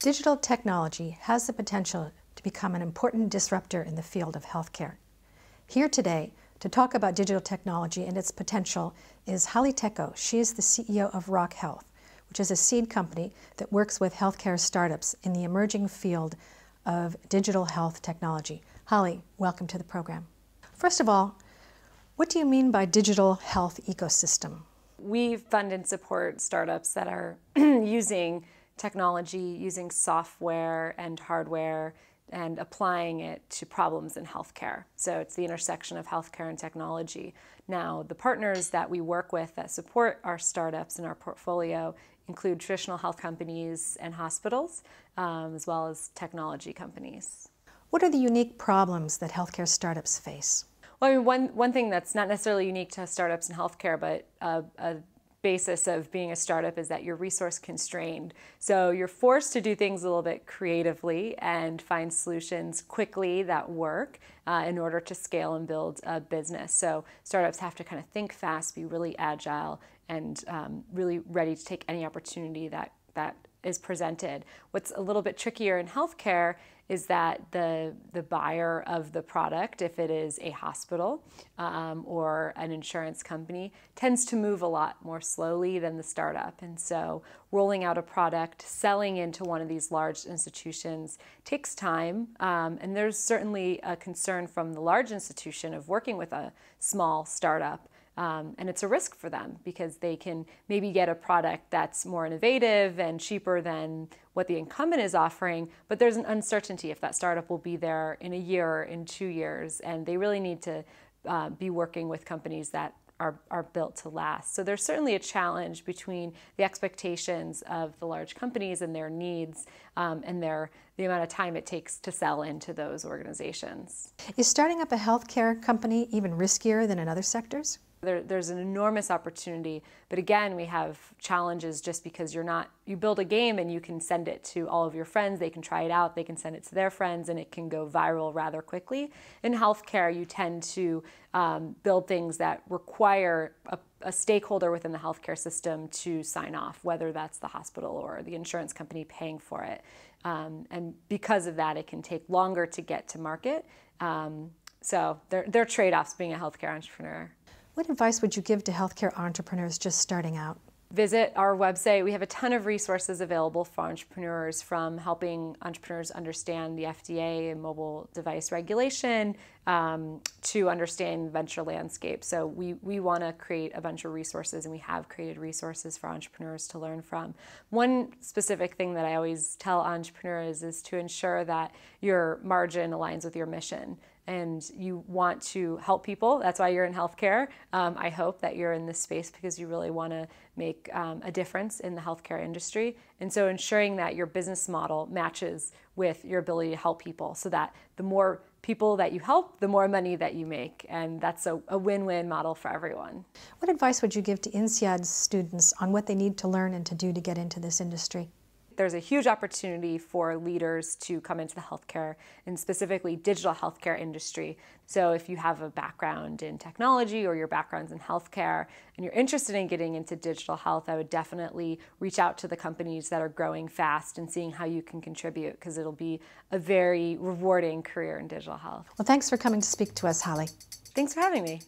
Digital technology has the potential to become an important disruptor in the field of healthcare. Here today to talk about digital technology and its potential is Halle Tecco. She is the CEO of Rock Health, which is a seed company that works with healthcare startups in the emerging field of digital health technology. Halle, welcome to the program. First of all, what do you mean by digital health ecosystem? We fund and support startups that are using technology, using software and hardware, and applying it to problems in healthcare. So it's the intersection of healthcare and technology. Now, the partners that we work with that support our startups in our portfolio include traditional health companies and hospitals, as well as technology companies. What are the unique problems that healthcare startups face? Well, I mean, one thing that's not necessarily unique to startups in healthcare, but a basis of being a startup is that you're resource constrained. So you're forced to do things a little bit creatively and find solutions quickly that work in order to scale and build a business. So startups have to kind of think fast, be really agile, and really ready to take any opportunity that is presented. What's a little bit trickier in healthcare is that the buyer of the product, if it is a hospital or an insurance company, tends to move a lot more slowly than the startup. And so rolling out a product, selling into one of these large institutions takes time. And there's certainly a concern from the large institution of working with a small startup. And it's a risk for them because they can maybe get a product that's more innovative and cheaper than what the incumbent is offering, but there's an uncertainty if that startup will be there in a year or in 2 years, and they really need to be working with companies that are built to last. So there's certainly a challenge between the expectations of the large companies and their needs and the amount of time it takes to sell into those organizations. Is starting up a healthcare company even riskier than in other sectors? There's an enormous opportunity, but again, we have challenges just because you build a game and you can send it to all of your friends, they can try it out, they can send it to their friends, and it can go viral rather quickly. In healthcare, you tend to build things that require a stakeholder within the healthcare system to sign off, whether that's the hospital or the insurance company paying for it. And because of that, it can take longer to get to market. So there are trade-offs being a healthcare entrepreneur. What advice would you give to healthcare entrepreneurs just starting out? Visit our website. We have a ton of resources available for entrepreneurs, from helping entrepreneurs understand the FDA and mobile device regulation to understand the venture landscape. So we want to create a bunch of resources, and we have created resources for entrepreneurs to learn from. One specific thing that I always tell entrepreneurs is to ensure that your margin aligns with your mission. And you want to help people. That's why you're in healthcare. I hope that you're in this space because you really want to make a difference in the healthcare industry. And so ensuring that your business model matches with your ability to help people, so that the more people that you help, the more money that you make. And that's a win-win model for everyone. What advice would you give to INSEAD students on what they need to learn and to do to get into this industry? There's a huge opportunity for leaders to come into the healthcare and specifically digital healthcare industry. So if you have a background in technology or your background's in healthcare and you're interested in getting into digital health, I would definitely reach out to the companies that are growing fast and seeing how you can contribute, because it'll be a very rewarding career in digital health. Well, thanks for coming to speak to us, Halle. Thanks for having me.